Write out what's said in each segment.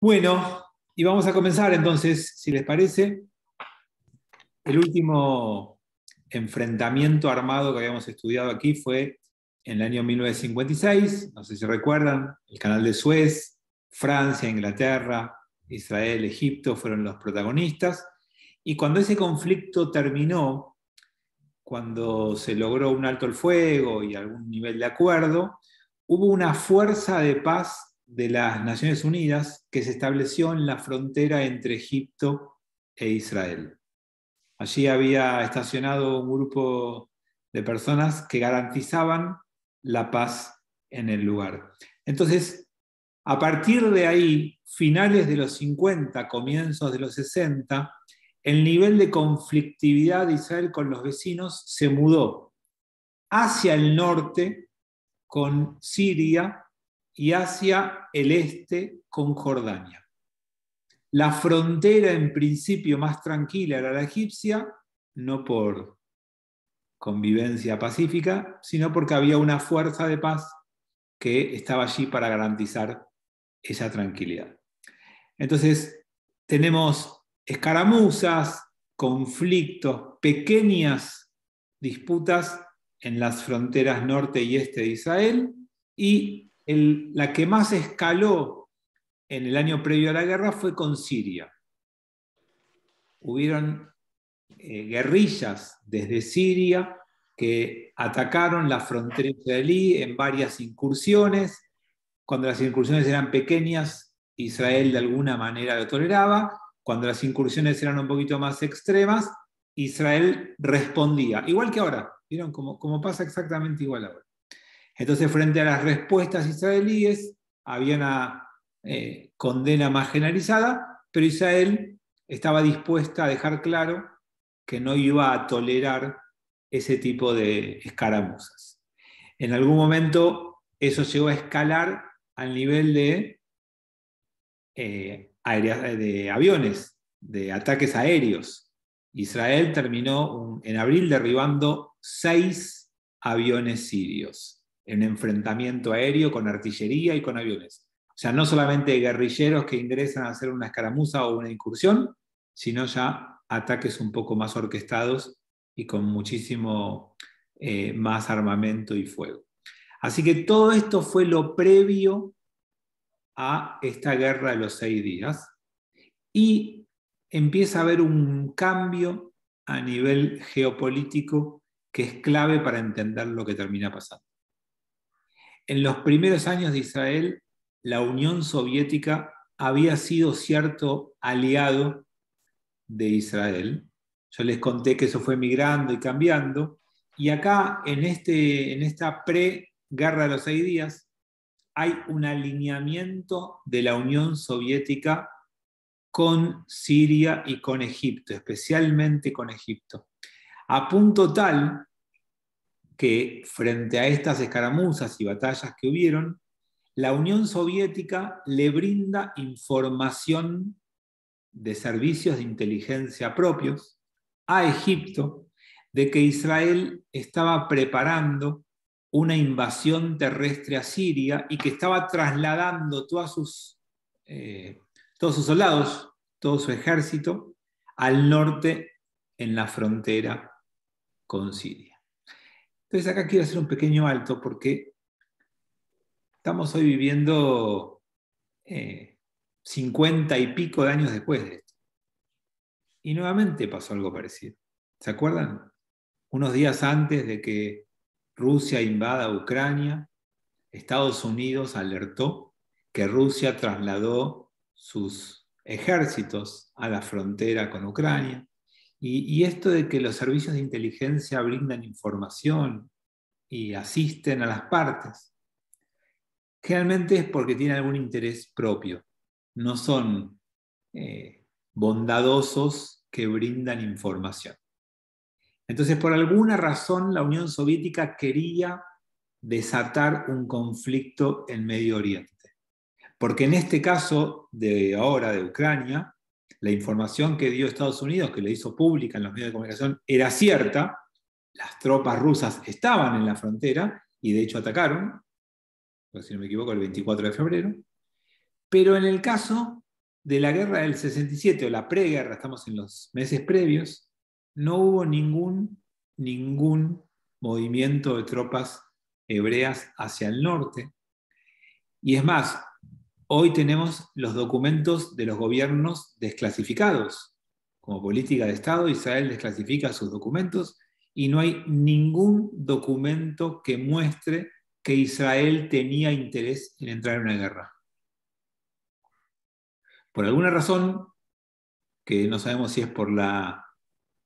Bueno, y vamos a comenzar entonces, si les parece, el último enfrentamiento armado que habíamos estudiado aquí fue en el año 1956, no sé si recuerdan, el Canal de Suez, Francia, Inglaterra, Israel, Egipto fueron los protagonistas, y cuando ese conflicto terminó, cuando se logró un alto el fuego y algún nivel de acuerdo, hubo una fuerza de paz de las Naciones Unidas que se estableció en la frontera entre Egipto e Israel. Allí había estacionado un grupo de personas que garantizaban la paz en el lugar. Entonces, a partir de ahí, finales de los 50, comienzos de los 60, el nivel de conflictividad de Israel con los vecinos se mudó hacia el norte con Siria y hacia el este con Jordania. La frontera en principio más tranquila era la egipcia, no por convivencia pacífica, sino porque había una fuerza de paz que estaba allí para garantizar esa tranquilidad. Entonces, tenemos escaramuzas, conflictos, pequeñas disputas en las fronteras norte y este de Israel, y la que más escaló en el año previo a la guerra fue con Siria. Hubieron guerrillas desde Siria que atacaron la frontera israelí en varias incursiones. Cuando las incursiones eran pequeñas, Israel de alguna manera lo toleraba. Cuando las incursiones eran un poquito más extremas, Israel respondía. Igual que ahora, ¿vieron? Como pasa exactamente igual ahora. Entonces, frente a las respuestas israelíes, había una condena más generalizada, pero Israel estaba dispuesta a dejar claro que no iba a tolerar ese tipo de escaramuzas. En algún momento eso llegó a escalar al nivel de aviones, de ataques aéreos. Israel terminó en abril derribando 6 aviones sirios en un enfrentamiento aéreo con artillería y con aviones. O sea, no solamente guerrilleros que ingresan a hacer una escaramuza o una incursión, sino ya ataques un poco más orquestados y con muchísimo más armamento y fuego. Así que todo esto fue lo previo a esta guerra de los 6 días y empieza a haber un cambio a nivel geopolítico que es clave para entender lo que termina pasando. En los primeros años de Israel, la Unión Soviética había sido cierto aliado de Israel. Yo les conté que eso fue migrando y cambiando, y acá en esta pre-guerra de los 6 días hay un alineamiento de la Unión Soviética con Siria y con Egipto, especialmente con Egipto, a punto tal que frente a estas escaramuzas y batallas que hubieron, la Unión Soviética le brinda información de servicios de inteligencia propios a Egipto de que Israel estaba preparando una invasión terrestre a Siria y que estaba trasladando todos sus soldados, todo su ejército, al norte en la frontera con Siria. Entonces acá quiero hacer un pequeño alto porque estamos hoy viviendo 50 y pico de años después de esto. Y nuevamente pasó algo parecido. ¿Se acuerdan? Unos días antes de que Rusia invada Ucrania, Estados Unidos alertó que Rusia trasladó sus ejércitos a la frontera con Ucrania. Y esto de que los servicios de inteligencia brindan información y asisten a las partes, generalmente es porque tienen algún interés propio. No son bondadosos que brindan información. Entonces, por alguna razón, la Unión Soviética quería desatar un conflicto en Medio Oriente. Porque en este caso de ahora, de Ucrania, la información que dio Estados Unidos, que le hizo pública en los medios de comunicación, era cierta. Las tropas rusas estaban en la frontera y de hecho atacaron, si no me equivoco, el 24 de febrero. Pero en el caso de la guerra del 67 o la preguerra, estamos en los meses previos, no hubo ningún movimiento de tropas hebreas hacia el norte. Y es más, hoy tenemos los documentos de los gobiernos desclasificados. Como política de Estado, Israel desclasifica sus documentos y no hay ningún documento que muestre que Israel tenía interés en entrar en una guerra. Por alguna razón, que no sabemos si es por las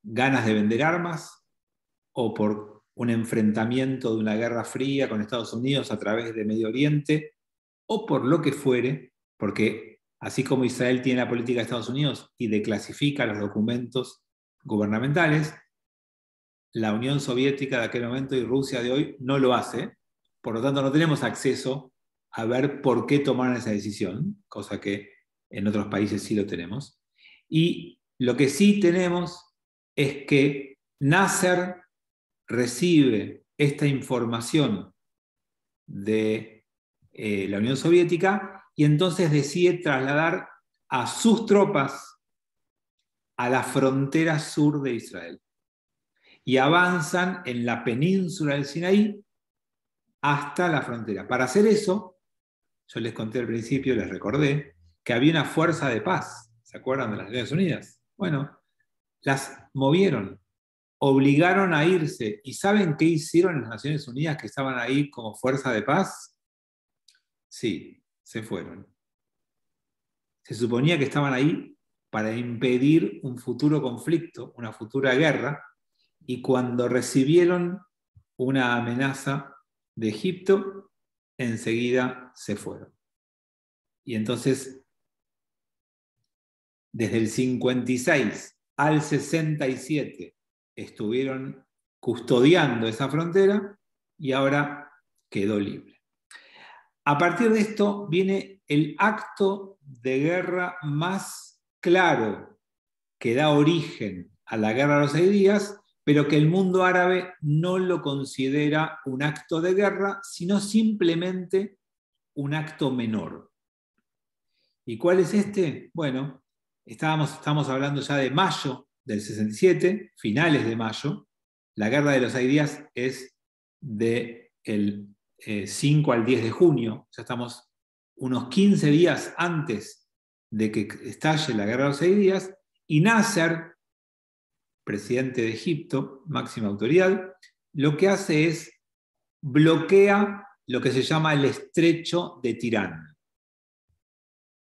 ganas de vender armas o por un enfrentamiento de una guerra fría con Estados Unidos a través de Medio Oriente, o por lo que fuere, porque así como Israel tiene la política de Estados Unidos y declasifica los documentos gubernamentales, la Unión Soviética de aquel momento y Rusia de hoy no lo hace, por lo tanto no tenemos acceso a ver por qué tomaron esa decisión, cosa que en otros países sí lo tenemos. Y lo que sí tenemos es que Nasser recibe esta información de la Unión Soviética y entonces decide trasladar a sus tropas a la frontera sur de Israel. Y avanzan en la península del Sinaí hasta la frontera. Para hacer eso, yo les conté al principio, les recordé, que había una fuerza de paz. ¿Se acuerdan de las Naciones Unidas? Bueno, las movieron, obligaron a irse. ¿Y saben qué hicieron las Naciones Unidas que estaban ahí como fuerza de paz? Sí, se fueron. Se suponía que estaban ahí para impedir un futuro conflicto, una futura guerra, y cuando recibieron una amenaza de Egipto, enseguida se fueron. Y entonces, desde el 56 al 67, estuvieron custodiando esa frontera y ahora quedó libre. A partir de esto viene el acto de guerra más claro que da origen a la Guerra de los 6 días, pero que el mundo árabe no lo considera un acto de guerra, sino simplemente un acto menor. ¿Y cuál es este? Bueno, estamos hablando ya de mayo del 67, finales de mayo. La Guerra de los 6 días es del 5 al 10 de junio, ya estamos unos 15 días antes de que estalle la Guerra de los 6 días, y Nasser, presidente de Egipto, máxima autoridad, lo que hace es bloquea lo que se llama el estrecho de Tirán.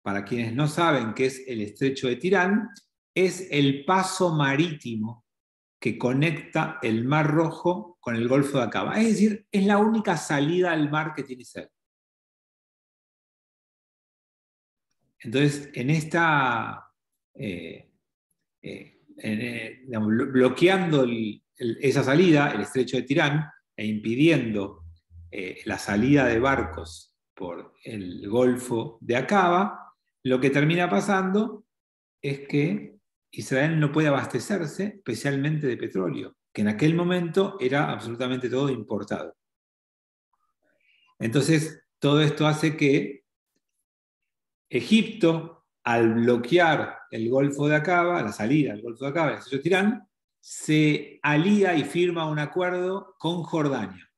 Para quienes no saben qué es el estrecho de Tirán, es el paso marítimo que conecta el Mar Rojo con el Golfo de Aqaba. Es decir, es la única salida al mar que tiene Israel. Entonces, en esta, bloqueando esa salida, el estrecho de Tirán, e impidiendo la salida de barcos por el Golfo de Aqaba, lo que termina pasando es que Israel no puede abastecerse, especialmente de petróleo, que en aquel momento era absolutamente todo importado. Entonces, todo esto hace que Egipto, al bloquear el Golfo de Aqaba, la salida del Golfo de Aqaba, el estrecho de Tirán, se alía y firma un acuerdo con Jordania.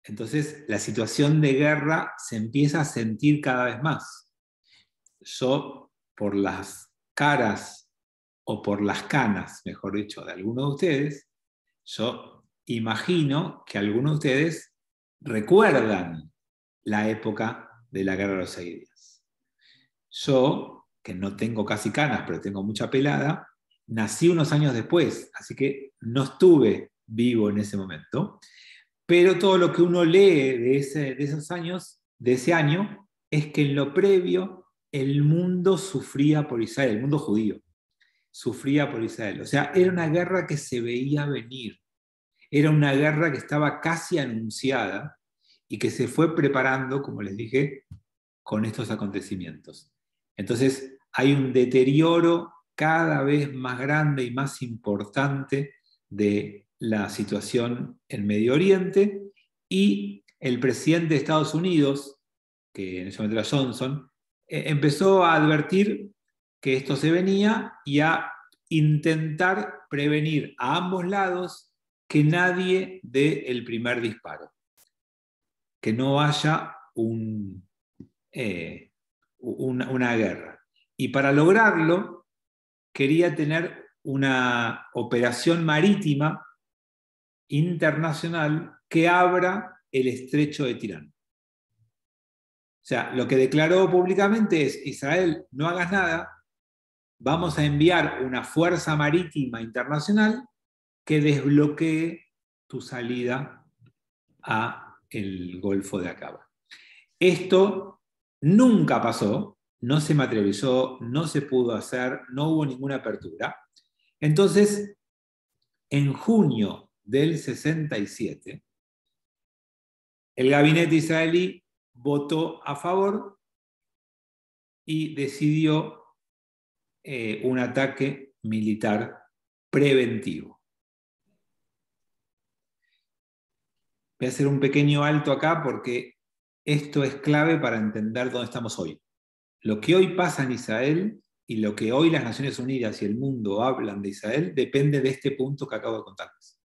Entonces, la situación de guerra se empieza a sentir cada vez más. Yo, por las caras o por las canas, mejor dicho, de algunos de ustedes, yo imagino que algunos de ustedes recuerdan la época de la Guerra de los 6 días. Yo, que no tengo casi canas, pero tengo mucha pelada, nací unos años después, así que no estuve vivo en ese momento, pero todo lo que uno lee de esos años, de ese año, es que en lo previo el mundo sufría por Israel, el mundo judío sufría por Israel. O sea, era una guerra que se veía venir. Era una guerra que estaba casi anunciada y que se fue preparando, como les dije, con estos acontecimientos. Entonces, hay un deterioro cada vez más grande y más importante de la situación en Medio Oriente, y el presidente de Estados Unidos, que en ese momento era Johnson, empezó a advertir que esto se venía y a intentar prevenir a ambos lados que nadie dé el primer disparo, que no haya una guerra. Y para lograrlo, quería tener una operación marítima internacional que abra el estrecho de Tirán. O sea, lo que declaró públicamente es: Israel, no hagas nada, vamos a enviar una fuerza marítima internacional que desbloquee tu salida a el Golfo de Aqaba. Esto nunca pasó, no se materializó, no se pudo hacer, no hubo ninguna apertura. Entonces, en junio del 67, el gabinete israelí votó a favor y decidió un ataque militar preventivo. Voy a hacer un pequeño alto acá porque esto es clave para entender dónde estamos hoy. Lo que hoy pasa en Israel y lo que hoy las Naciones Unidas y el mundo hablan de Israel depende de este punto que acabo de contarles.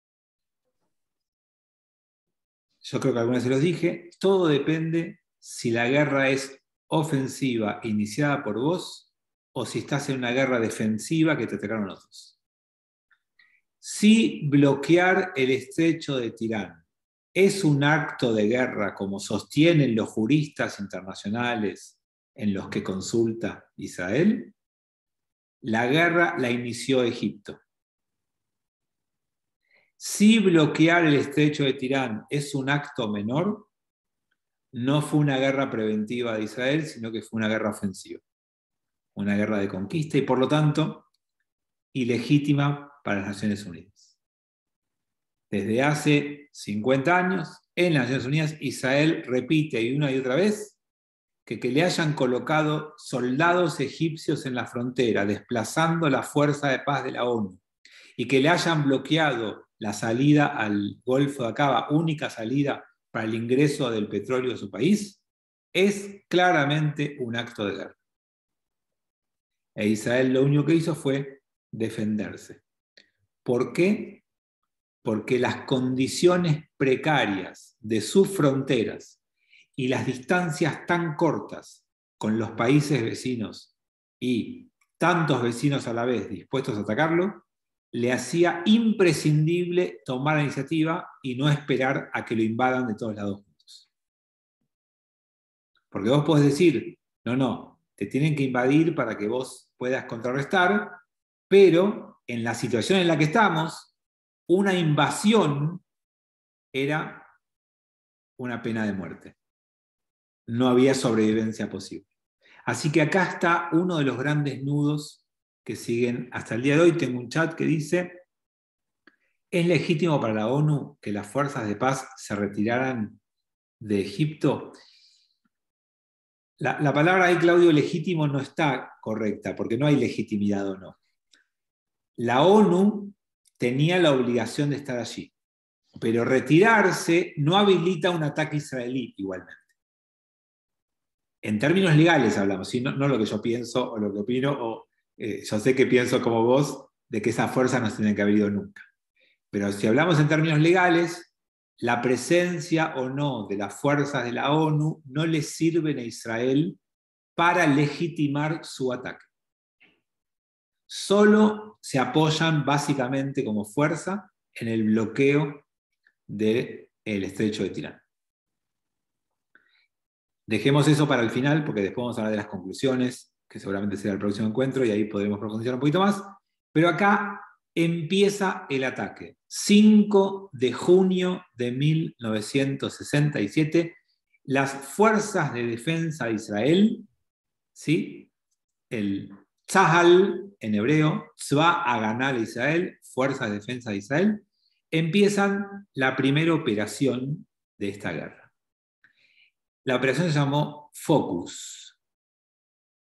Yo creo que alguna vez se los dije, todo depende si la guerra es ofensiva iniciada por vos o si estás en una guerra defensiva que te atacaron otros. Si bloquear el estrecho de Tirán es un acto de guerra, como sostienen los juristas internacionales en los que consulta Israel, la guerra la inició Egipto. Si bloquear el estrecho de Tirán es un acto menor, no fue una guerra preventiva de Israel, sino que fue una guerra ofensiva, una guerra de conquista y por lo tanto ilegítima para las Naciones Unidas. Desde hace 50 años, en las Naciones Unidas, Israel repite una y otra vez que le hayan colocado soldados egipcios en la frontera, desplazando la fuerza de paz de la ONU, y que le hayan bloqueado la salida al Golfo de Aqaba, única salida para el ingreso del petróleo de su país, es claramente un acto de guerra. E Israel lo único que hizo fue defenderse. ¿Por qué? Porque las condiciones precarias de sus fronteras y las distancias tan cortas con los países vecinos y tantos vecinos a la vez dispuestos a atacarlo, le hacía imprescindible tomar la iniciativa y no esperar a que lo invadan de todos lados juntos. Porque vos podés decir, no, te tienen que invadir para que vos puedas contrarrestar, pero en la situación en la que estamos, una invasión era una pena de muerte. No había sobrevivencia posible. Así que acá está uno de los grandes nudos que siguen hasta el día de hoy. Tengo un chat que dice: ¿es legítimo para la ONU que las fuerzas de paz se retiraran de Egipto? La palabra ahí, Claudio, legítimo no está correcta, porque no hay legitimidad o no. La ONU tenía la obligación de estar allí, pero retirarse no habilita un ataque israelí igualmente. En términos legales hablamos, ¿sí? No lo que yo pienso o lo que opino, o yo sé que pienso como vos, de que esas fuerzas no se tienen que haber ido nunca. Pero si hablamos en términos legales, la presencia o no de las fuerzas de la ONU no le sirven a Israel para legitimar su ataque. Solo se apoyan básicamente como fuerza en el bloqueo del estrecho de Tirán. Dejemos eso para el final, porque después vamos a hablar de las conclusiones, que seguramente será el próximo encuentro, y ahí podremos profundizar un poquito más. Pero acá empieza el ataque. 5 de junio de 1967, las fuerzas de defensa de Israel, ¿sí? El Tzahal, en hebreo, Tzva Haganá de Israel, Fuerzas de Defensa de Israel, empiezan la primera operación de esta guerra. La operación se llamó Focus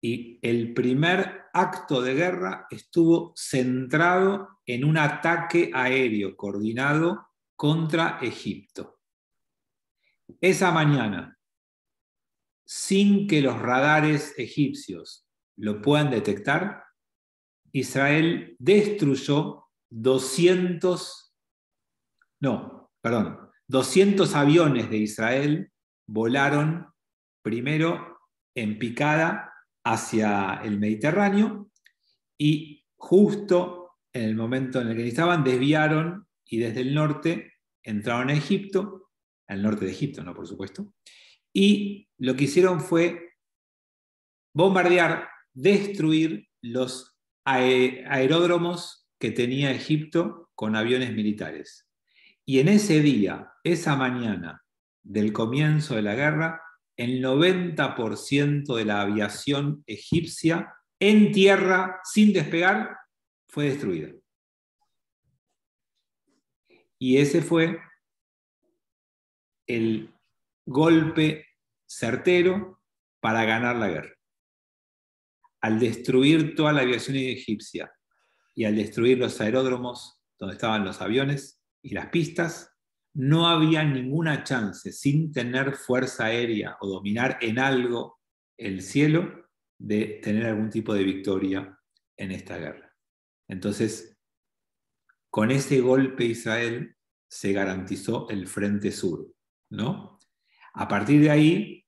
y el primer acto de guerra estuvo centrado en un ataque aéreo coordinado contra Egipto. Esa mañana sin que los radares egipcios lo puedan detectar, Israel destruyó 200 aviones de Israel volaron primero en picada hacia el Mediterráneo y justo en el momento en el que estaban desviaron y desde el norte entraron a Egipto, al norte de Egipto, no, por supuesto, y lo que hicieron fue bombardear, destruir los aeródromos que tenía Egipto con aviones militares. Y en ese día, esa mañana del comienzo de la guerra, el 90% de la aviación egipcia en tierra, sin despegar, fue destruida. Y ese fue el golpe certero para ganar la guerra. Al destruir toda la aviación egipcia y al destruir los aeródromos donde estaban los aviones y las pistas, no había ninguna chance, sin tener fuerza aérea o dominar en algo el cielo, de tener algún tipo de victoria en esta guerra. Entonces, con ese golpe Israel se garantizó el frente sur, ¿no? A partir de ahí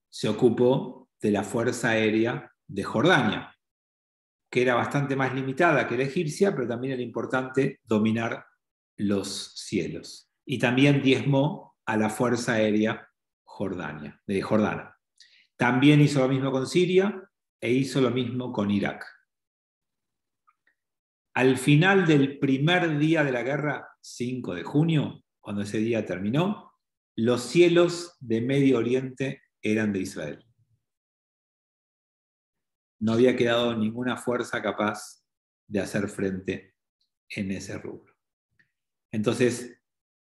se ocupó de la fuerza aérea de Jordania, que era bastante más limitada que la egipcia, pero también era importante dominar los cielos. Y también diezmó a la fuerza aérea de Jordana. También hizo lo mismo con Siria e hizo lo mismo con Irak. Al final del primer día de la guerra, 5 de junio, cuando ese día terminó, los cielos de Medio Oriente eran de Israel. No había quedado ninguna fuerza capaz de hacer frente en ese rubro. Entonces,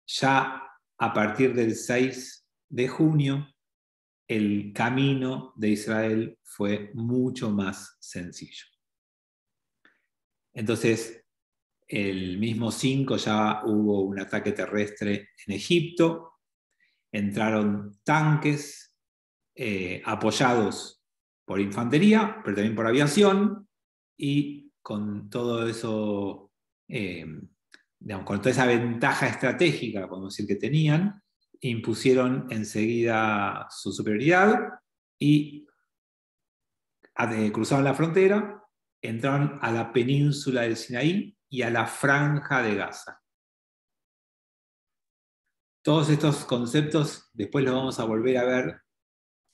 ya a partir del 6 de junio, el camino de Israel fue mucho más sencillo. Entonces, el mismo 5 ya hubo un ataque terrestre en Egipto, entraron tanques apoyados por infantería, pero también por aviación, y con todo eso, con toda esa ventaja estratégica, podemos decir, que tenían, impusieron enseguida su superioridad y cruzaron la frontera, entraron a la península del Sinaí y a la franja de Gaza. Todos estos conceptos después los vamos a volver a ver,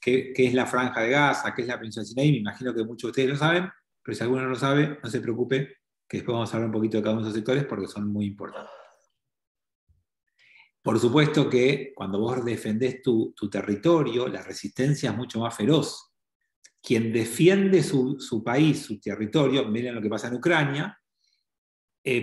qué es la franja de Gaza, qué es la península del Sinaí. Me imagino que muchos de ustedes lo saben, pero si alguno no lo sabe, no se preocupe, que después vamos a hablar un poquito de cada uno de esos sectores porque son muy importantes. Por supuesto que cuando vos defendés tu territorio, la resistencia es mucho más feroz. Quien defiende su país, su territorio, miren lo que pasa en Ucrania,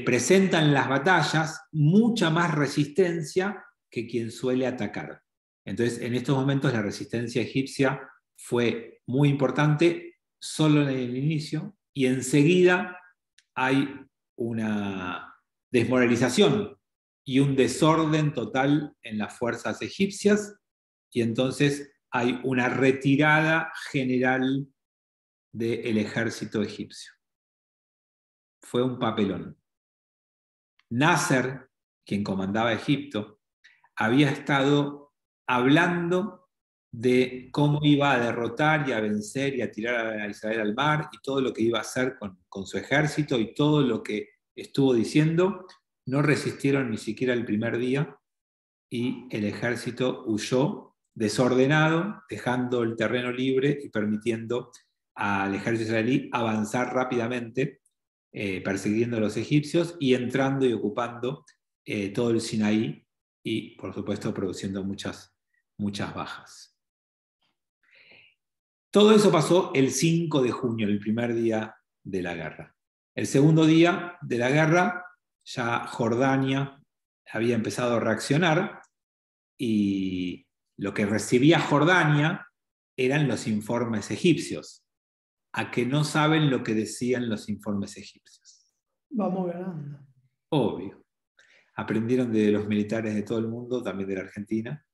presenta en las batallas mucha más resistencia que quien suele atacar. Entonces, en estos momentos la resistencia egipcia fue muy importante solo en el inicio y enseguida hay una desmoralización y un desorden total en las fuerzas egipcias y entonces hay una retirada general del ejército egipcio. Fue un papelón. Nasser, quien comandaba Egipto, había estado hablando de cómo iba a derrotar y a vencer y a tirar a Israel al mar y todo lo que iba a hacer con su ejército y todo lo que estuvo diciendo. No resistieron ni siquiera el primer día y el ejército huyó desordenado, dejando el terreno libre y permitiendo al ejército israelí avanzar rápidamente, persiguiendo a los egipcios y entrando y ocupando todo el Sinaí y, por supuesto, produciendo muchas bajas. Todo eso pasó el 5 de junio, el primer día de la guerra. El segundo día de la guerra, ya Jordania había empezado a reaccionar y lo que recibía Jordania eran los informes egipcios. ¿A que no saben lo que decían los informes egipcios? Vamos ganando. Obvio. Aprendieron de los militares de todo el mundo, también de la Argentina,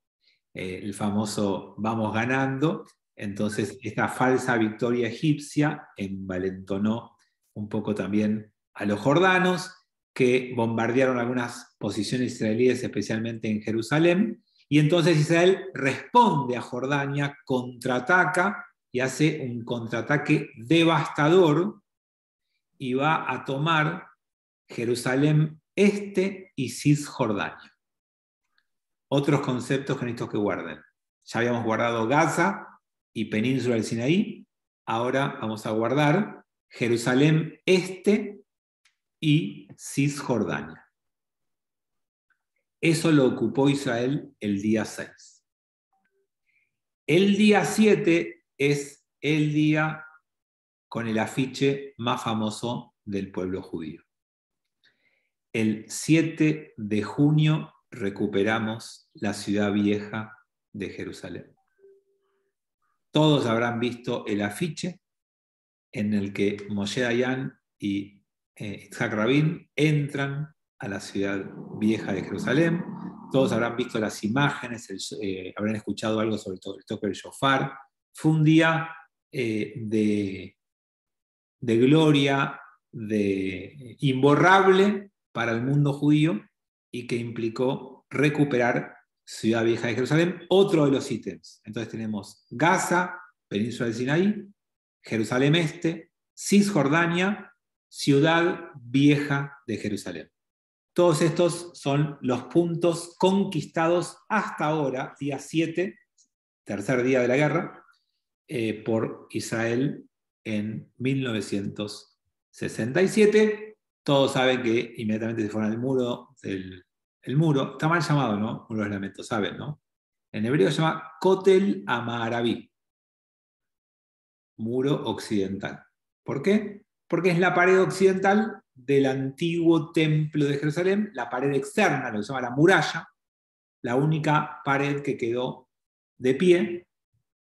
el famoso vamos ganando. Entonces, esta falsa victoria egipcia envalentonó un poco también a los jordanos, que bombardearon algunas posiciones israelíes, especialmente en Jerusalén, y entonces Israel responde a Jordania, contraataca y hace un contraataque devastador y va a tomar Jerusalén Este y Cisjordania. Otros conceptos que necesito que guarden. Ya habíamos guardado Gaza y Península del Sinaí, ahora vamos a guardar Jerusalén Este y Cisjordania. Eso lo ocupó Israel el día 6. El día 7 es el día con el afiche más famoso del pueblo judío. El 7 de junio recuperamos la ciudad vieja de Jerusalén. Todos habrán visto el afiche en el que Moshe Dayan y Yitzhak Rabin entran a la ciudad vieja de Jerusalén. Todos habrán visto las imágenes, habrán escuchado algo sobre el toque del shofar. Fue un día de gloria, imborrable para el mundo judío y que implicó recuperar Ciudad Vieja de Jerusalén, otro de los ítems. Entonces tenemos Gaza, Península del Sinaí, Jerusalén Este, Cisjordania, Ciudad Vieja de Jerusalén. Todos estos son los puntos conquistados hasta ahora, día 7, tercer día de la guerra, por Israel en 1967. Todos saben que inmediatamente se fueron al muro. El muro, está mal llamado, ¿no? Muro de los lamentos, saben, ¿no? En hebreo se llama Kotel Amaraví, muro occidental. ¿Por qué? Porque es la pared occidental del antiguo templo de Jerusalén, la pared externa, lo que se llama la muralla, la única pared que quedó de pie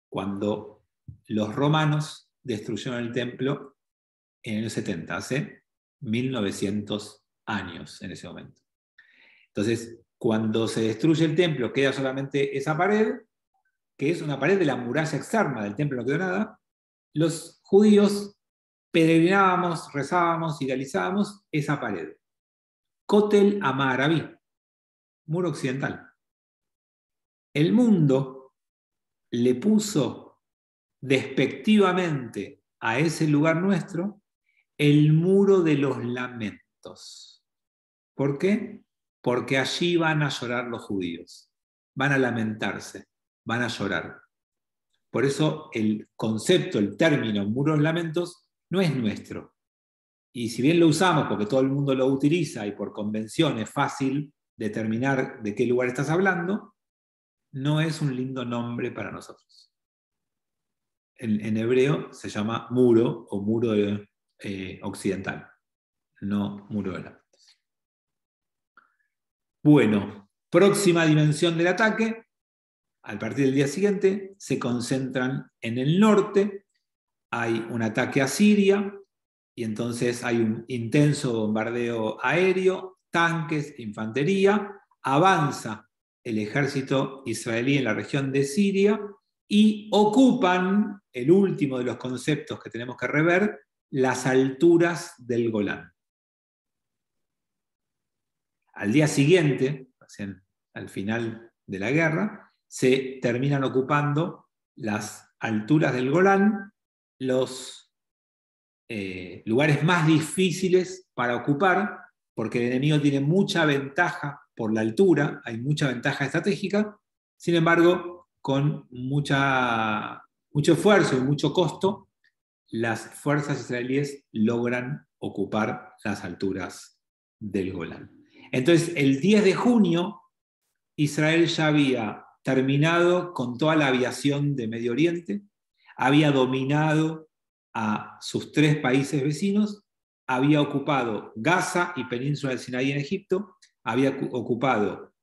cuando los romanos destruyeron el templo en el 70, hace 1900 años en ese momento. Entonces, cuando se destruye el templo, queda solamente esa pared, que es una pared de la muralla externa del templo, no quedó nada. Los judíos peregrinábamos, rezábamos, idealizábamos esa pared. Kotel Amaraví, muro occidental. El mundo le puso despectivamente a ese lugar nuestro el muro de los lamentos. ¿Por qué? Porque allí van a llorar los judíos, van a lamentarse, van a llorar. Por eso el concepto, el término muro de los lamentos no es nuestro. Y si bien lo usamos porque todo el mundo lo utiliza y por convención es fácil determinar de qué lugar estás hablando, no es un lindo nombre para nosotros. En hebreo se llama muro o muro occidental, no muro de lamentos. Bueno, próxima dimensión del ataque. A partir del día siguiente se concentran en el norte. Hay un ataque a Siria y entonces hay un intenso bombardeo aéreo, tanques, infantería. Avanza el ejército israelí en la región de Siria y ocupan, el último de los conceptos que tenemos que rever, las alturas del Golán. Al día siguiente, al final de la guerra, se terminan ocupando las alturas del Golán, los lugares más difíciles para ocupar, porque el enemigo tiene mucha ventaja por la altura, hay mucha ventaja estratégica, sin embargo, con mucho esfuerzo y mucho costo, las fuerzas israelíes logran ocupar las alturas del Golán. Entonces, el 10 de junio, Israel ya había terminado con toda la aviación de Medio Oriente, había dominado a sus 3 países vecinos, había ocupado Gaza y Península del Sinaí en Egipto, había ocupado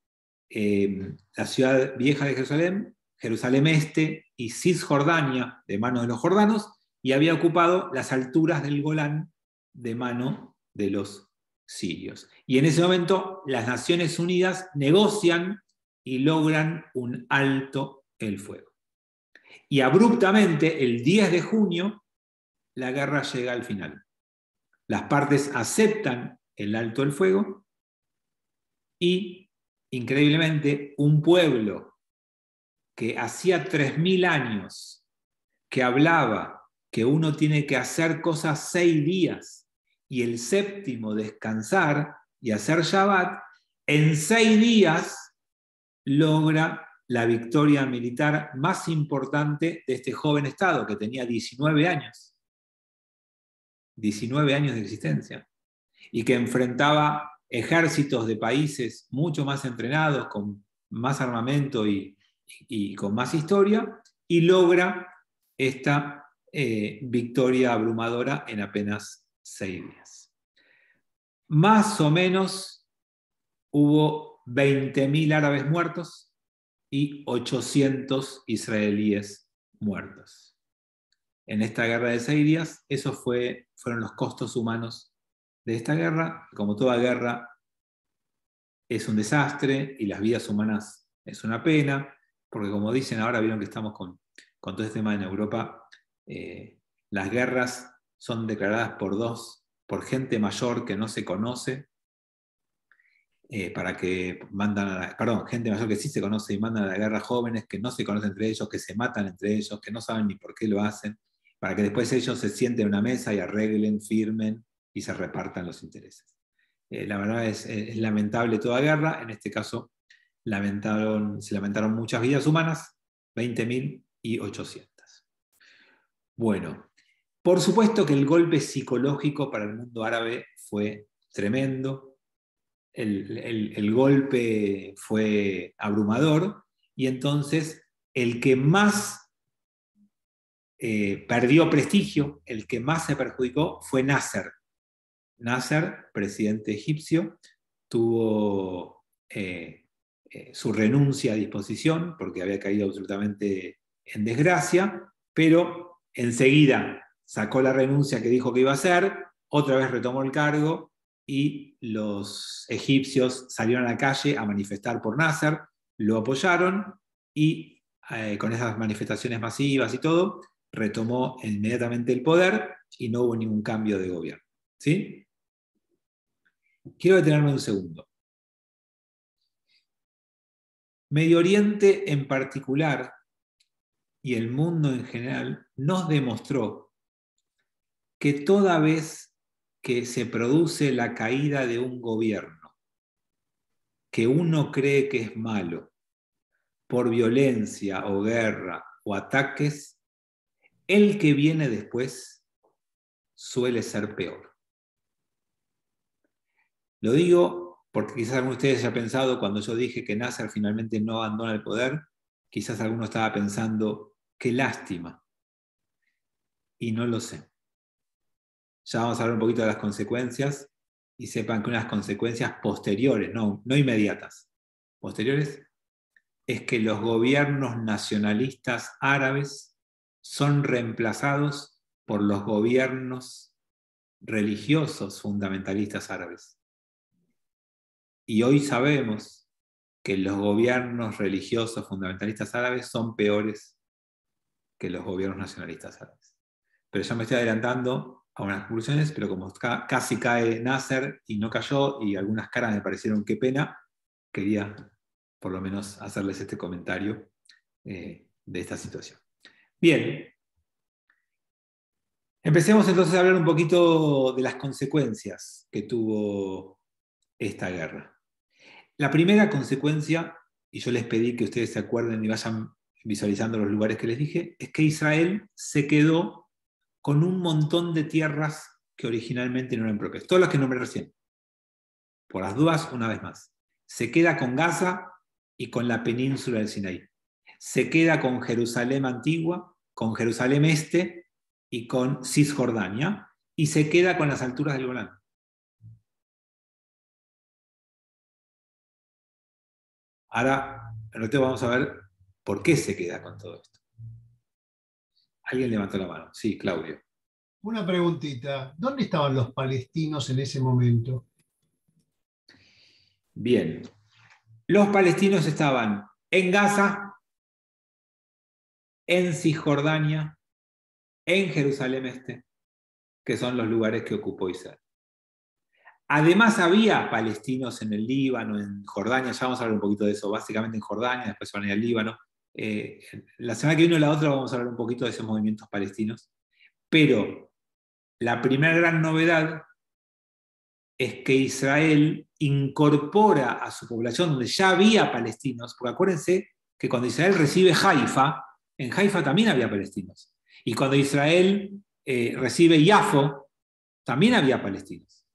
la ciudad vieja de Jerusalén, Jerusalén Este y Cisjordania de mano de los jordanos, y había ocupado las alturas del Golán de mano de los sirios. Y en ese momento las Naciones Unidas negocian y logran un alto el fuego. Y abruptamente, el 10 de junio, la guerra llega al final. Las partes aceptan el alto el fuego y, increíblemente, un pueblo que hacía 3000 años que hablaba que uno tiene que hacer cosas 6 días y el séptimo descansar y hacer Shabbat, en 6 días logra la victoria militar más importante de este joven Estado, que tenía 19 años. 19 años de existencia. Y que enfrentaba ejércitos de países mucho más entrenados, con más armamento y con más historia, y logra esta victoria abrumadora en apenas 6 días. Más o menos hubo 20.000 árabes muertos y 800 israelíes muertos. En esta guerra de 6 días, esos fueron los costos humanos de esta guerra. Como toda guerra, es un desastre y las vidas humanas es una pena, porque como dicen ahora, vieron que estamos con todo este tema en Europa, las guerras son declaradas por gente mayor que no se conoce, para que gente mayor que sí se conoce y mandan a la guerra jóvenes que no se conocen entre ellos, que se matan entre ellos, que no saben ni por qué lo hacen, para que después ellos se sienten en una mesa y arreglen, firmen y se repartan los intereses. La verdad es lamentable toda guerra. En este caso se lamentaron muchas vidas humanas, 20.800. Bueno, por supuesto que el golpe psicológico para el mundo árabe fue tremendo. El golpe fue abrumador y entonces el que más perdió prestigio, el que más se perjudicó fue Nasser. Nasser, presidente egipcio, tuvo su renuncia a disposición porque había caído absolutamente en desgracia, pero enseguida sacó la renuncia que dijo que iba a hacer, otra vez retomó el cargo y los egipcios salieron a la calle a manifestar por Nasser, lo apoyaron y con esas manifestaciones masivas y todo, retomó inmediatamente el poder y no hubo ningún cambio de gobierno. ¿Sí? Quiero detenerme un segundo. Medio Oriente en particular y el mundo en general nos demostró que toda vez que se produce la caída de un gobierno que uno cree que es malo por violencia o guerra o ataques, el que viene después suele ser peor. Lo digo porque quizás alguno de ustedes haya pensado, cuando yo dije que Nasser finalmente no abandona el poder, quizás alguno estaba pensando, qué lástima. Y no lo sé. Ya vamos a hablar un poquito de las consecuencias y sepan que unas consecuencias posteriores, no inmediatas, posteriores, es que los gobiernos nacionalistas árabes son reemplazados por los gobiernos religiosos fundamentalistas árabes. Y hoy sabemos que los gobiernos religiosos fundamentalistas árabes son peores que los gobiernos nacionalistas árabes. Pero ya me estoy adelantando a unas conclusiones, pero como casi cae Nasser y no cayó, y algunas caras me parecieron qué pena, quería por lo menos hacerles este comentario de esta situación. Bien, empecemos entonces a hablar un poquito de las consecuencias que tuvo esta guerra. La primera consecuencia, y yo les pedí que ustedes se acuerden y vayan visualizando los lugares que les dije, es que Israel se quedó con un montón de tierras que originalmente no eran propias. Todas las que nombré recién. Por las dudas, una vez más. Se queda con Gaza y con la península del Sinaí. Se queda con Jerusalén antigua, con Jerusalén este y con Cisjordania. Y se queda con las alturas del Golán. Ahora, vamos a ver por qué se queda con todo esto. Alguien levantó la mano. Sí, Claudio. Una preguntita, ¿dónde estaban los palestinos en ese momento? Bien. Los palestinos estaban en Gaza, en Cisjordania, en Jerusalén Este, que son los lugares que ocupó Israel. Además había palestinos en el Líbano, en Jordania, ya vamos a hablar un poquito de eso, básicamente en Jordania, después se van a ir al Líbano. La semana que viene o la otra vamos a hablar un poquito de esos movimientos palestinos. Pero la primera gran novedad es que Israel incorpora a su población, donde ya había palestinos, porque acuérdense que cuando Israel recibe Haifa, en Haifa también había palestinos. Y cuando Israel recibe Yafo, también había palestinos.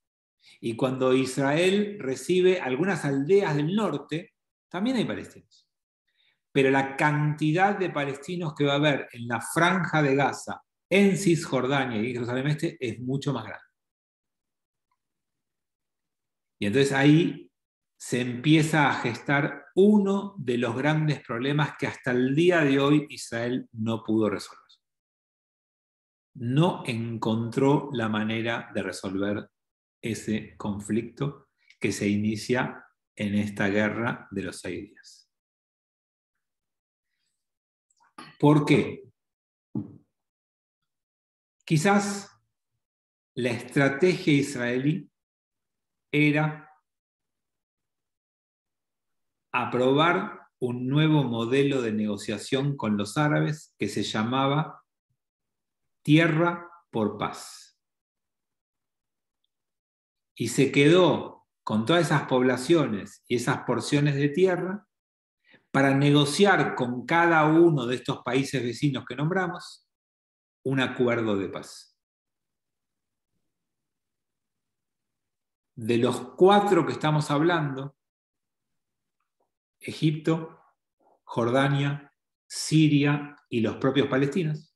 Y cuando Israel recibe algunas aldeas del norte, también hay palestinos. Pero la cantidad de palestinos que va a haber en la franja de Gaza, en Cisjordania y en Jerusalén Este es mucho más grande. Y entonces ahí se empieza a gestar uno de los grandes problemas que hasta el día de hoy Israel no pudo resolver. No encontró la manera de resolver ese conflicto que se inicia en esta guerra de los 6 días. ¿Por qué? Quizás la estrategia israelí era aprobar un nuevo modelo de negociación con los árabes que se llamaba tierra por paz. Y se quedó con todas esas poblaciones y esas porciones de tierra para negociar con cada uno de estos países vecinos que nombramos un acuerdo de paz. De los 4 que estamos hablando, Egipto, Jordania, Siria y los propios palestinos,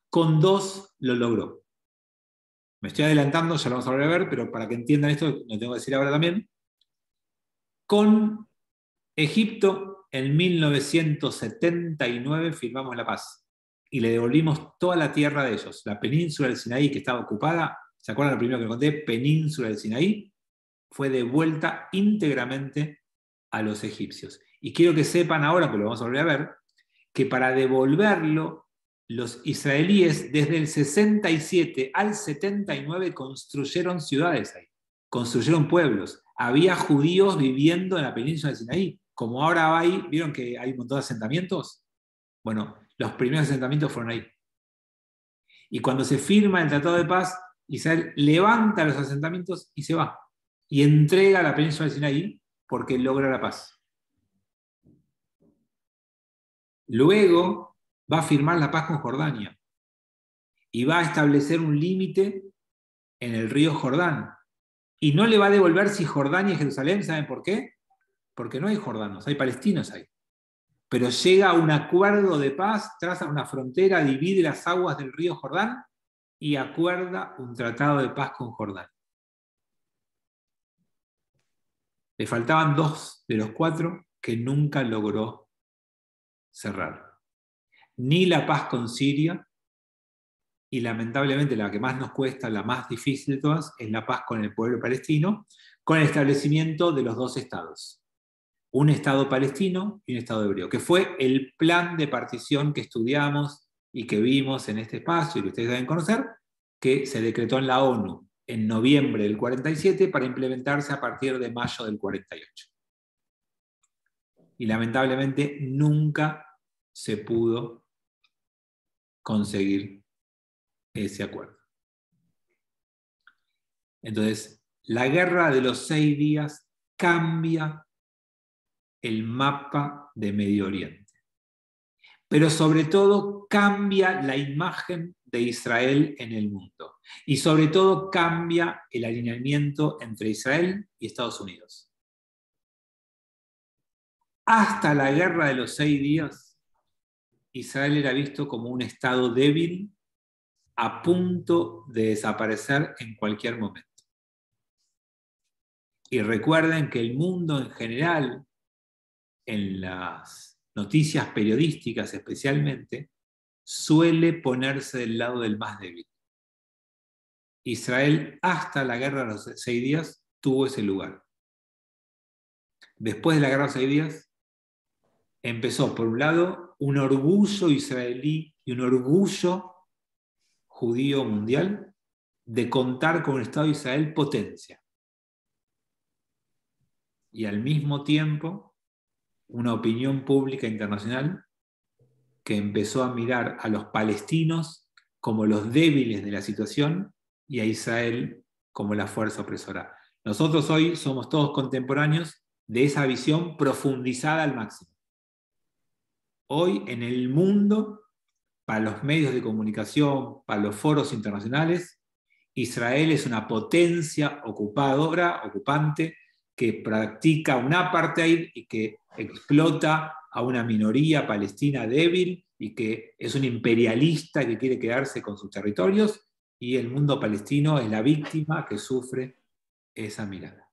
con 2 lo logró. Me estoy adelantando, ya lo vamos a volver a ver, pero para que entiendan esto, lo tengo que decir ahora también. Con Egipto, en 1979 firmamos la paz y le devolvimos toda la tierra de ellos. La península del Sinaí, que estaba ocupada, ¿se acuerdan lo primero que conté? Península del Sinaí, fue devuelta íntegramente a los egipcios. Y quiero que sepan ahora, que lo vamos a volver a ver, que para devolverlo, los israelíes desde el 67 al 79 construyeron ciudades ahí, construyeron pueblos. Había judíos viviendo en la península del Sinaí. Como ahora hay, ¿vieron que hay un montón de asentamientos? Bueno, los primeros asentamientos fueron ahí. Y cuando se firma el Tratado de Paz, Israel levanta los asentamientos y se va. Y entrega la península del Sinaí porque logra la paz. Luego va a firmar la paz con Jordania y va a establecer un límite en el río Jordán. Y no le va a devolver Cisjordania y Jerusalén, ¿saben por qué? Porque no hay jordanos, hay palestinos ahí. Pero llega a un acuerdo de paz, traza una frontera, divide las aguas del río Jordán y acuerda un tratado de paz con Jordán. Le faltaban 2 de los 4 que nunca logró cerrar. Ni la paz con Siria, y lamentablemente la que más nos cuesta, la más difícil de todas, es la paz con el pueblo palestino, con el establecimiento de los 2 estados. Un estado palestino y un estado hebreo, que fue el plan de partición que estudiamos y que vimos en este espacio y que ustedes deben conocer, que se decretó en la ONU en noviembre del 47 para implementarse a partir de mayo del 48. Y lamentablemente nunca se pudo conseguir ese acuerdo. Entonces, la guerra de los 6 días cambia el mapa de Medio Oriente. Pero sobre todo cambia la imagen de Israel en el mundo. Y sobre todo cambia el alineamiento entre Israel y Estados Unidos. Hasta la guerra de los 6 días, Israel era visto como un estado débil a punto de desaparecer en cualquier momento. Y recuerden que el mundo en general, en las noticias periodísticas especialmente, suele ponerse del lado del más débil. Israel, hasta la guerra de los 6 días, tuvo ese lugar. después de la Guerra de los 6 días, empezó, por un lado, un orgullo israelí y un orgullo judío mundial de contar con un Estado de Israel potencia. Y al mismo tiempo, una opinión pública internacional que empezó a mirar a los palestinos como los débiles de la situación y a Israel como la fuerza opresora. Nosotros hoy somos todos contemporáneos de esa visión profundizada al máximo. Hoy en el mundo, para los medios de comunicación, para los foros internacionales, Israel es una potencia ocupadora, ocupante, que practica un apartheid y que explota a una minoría palestina débil y que es un imperialista que quiere quedarse con sus territorios, y el mundo palestino es la víctima que sufre esa mirada.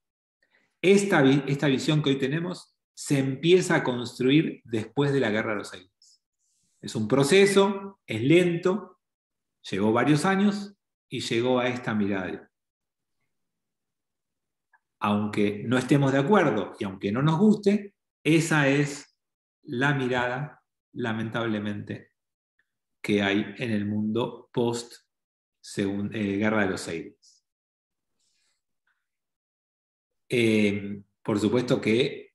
Esta visión que hoy tenemos se empieza a construir después de la Guerra de los 6 días. Es un proceso, es lento, llevó varios años y llegó a esta mirada. Aunque no estemos de acuerdo y aunque no nos guste, esa es la mirada, lamentablemente, que hay en el mundo post Guerra de los 6 días. Por supuesto que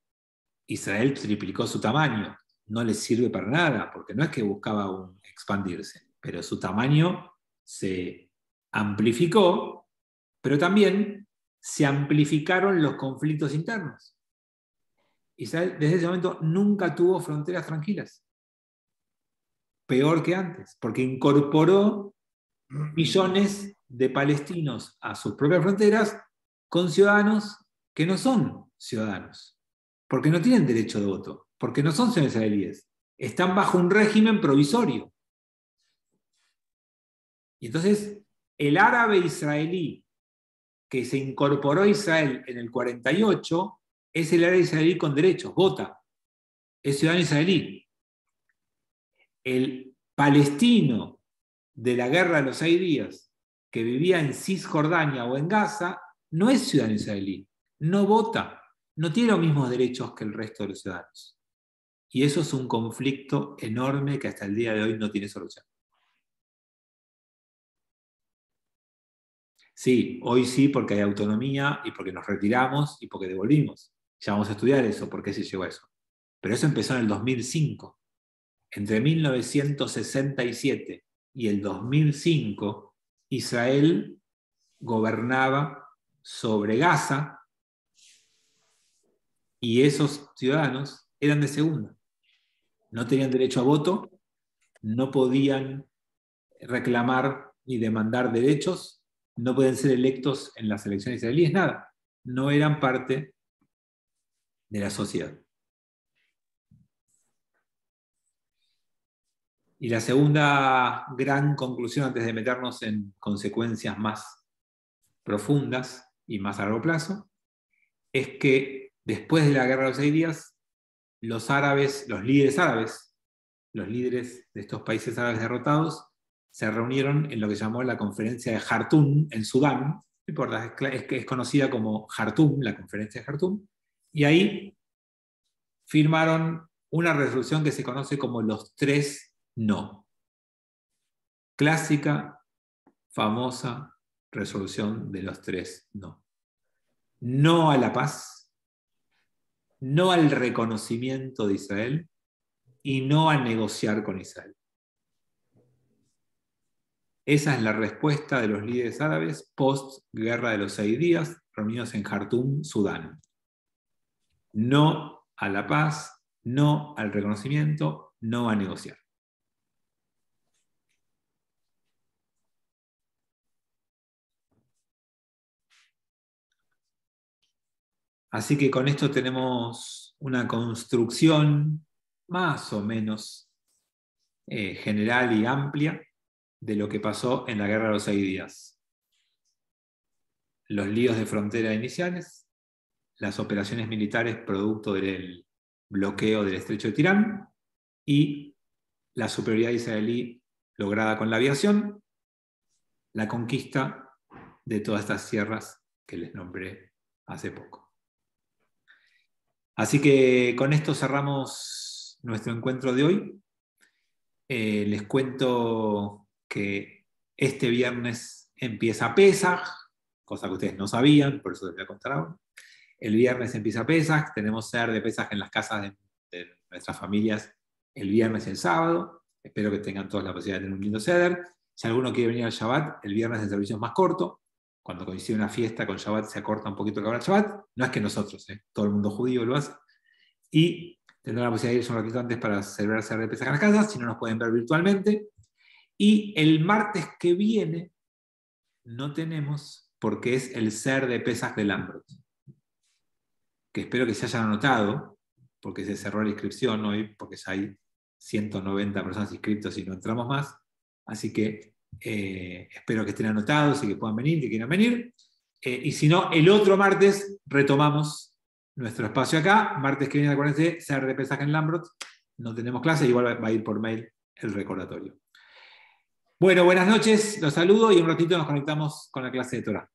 Israel triplicó su tamaño, no le sirve para nada, porque no es que buscaba expandirse, pero su tamaño se amplificó, pero también se amplificaron los conflictos internos. Israel desde ese momento nunca tuvo fronteras tranquilas, peor que antes, porque incorporó millones de palestinos a sus propias fronteras con ciudadanos que no son ciudadanos, porque no tienen derecho de voto, porque no son ciudadanos israelíes, están bajo un régimen provisorio. Y entonces el árabe israelí que se incorporó a Israel en el 48 es el árabe israelí con derechos, vota, es ciudadano israelí. El palestino de la Guerra de los 6 días, que vivía en Cisjordania o en Gaza, no es ciudadano israelí, no vota, no tiene los mismos derechos que el resto de los ciudadanos. Y eso es un conflicto enorme que hasta el día de hoy no tiene solución. Sí, hoy sí, porque hay autonomía y porque nos retiramos y porque devolvimos. Ya vamos a estudiar eso, por qué se llegó a eso. Pero eso empezó en el 2005. Entre 1967 y el 2005, Israel gobernaba sobre Gaza y esos ciudadanos eran de segunda. No tenían derecho a voto, no podían reclamar ni demandar derechos, no pueden ser electos en las elecciones israelíes, nada. No eran parte de la sociedad. Y la segunda gran conclusión, antes de meternos en consecuencias más profundas y más a largo plazo, es que después de la Guerra de los 6 días, los árabes, los líderes de estos países árabes derrotados, se reunieron en lo que llamó la conferencia de Jartum en Sudán, no importa, es conocida como Jartum, la conferencia de Jartum, y ahí firmaron una resolución que se conoce como los 3 no. Clásica, famosa resolución de los 3 no. No a la paz, no al reconocimiento de Israel y no a negociar con Israel. Esa es la respuesta de los líderes árabes post-Guerra de los 6 días, reunidos en Jartum, Sudán. No a la paz, no al reconocimiento, no a negociar. Así que con esto tenemos una construcción más o menos general y amplia de lo que pasó en la Guerra de los 6 días. Los líos de frontera iniciales, las operaciones militares producto del bloqueo del estrecho de Tirán y la superioridad israelí lograda con la aviación, la conquista de todas estas tierras que les nombré hace poco. Así que con esto cerramos nuestro encuentro de hoy. Les cuento que este viernes empieza Pesaj, cosa que ustedes no sabían, por eso les voy a contar ahora. El viernes empieza Pesaj, tenemos ser de Pesaj en las casas de nuestras familias el viernes y el sábado. Espero que tengan todos la posibilidad de tener un lindo ceder. Si alguno quiere venir al Shabbat, el viernes el servicio es más corto. Cuando coincide una fiesta con Shabbat se acorta un poquito la hora del Shabbat. No es que nosotros, todo el mundo judío lo hace. Y tendrán la posibilidad de irse un ratito antes para celebrar ceder de Pesaj en las casas, si no nos pueden ver virtualmente. Y el martes que viene no tenemos, porque es el ser de Pesaj de Lambrot, que espero que se hayan anotado, porque se cerró la inscripción hoy, porque ya hay 190 personas inscritas y no entramos más. Así que espero que estén anotados y que puedan venir, que quieran venir. Y si no, el otro martes retomamos nuestro espacio acá. Martes que viene, acuérdense, ser de Pesaj en Lambrot. No tenemos clase, igual va a ir por mail el recordatorio. Bueno, buenas noches, los saludo y en un ratito nos conectamos con la clase de Torah.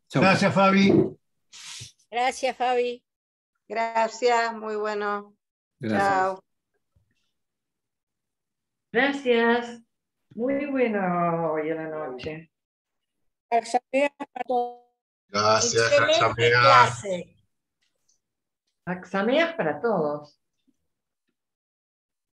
Chau. Gracias, Fabi. Gracias, Fabi. Gracias, muy bueno. Gracias. Chao. Gracias. Muy bueno hoy en la noche. Excelente Gracias, clase. Sameach para todos.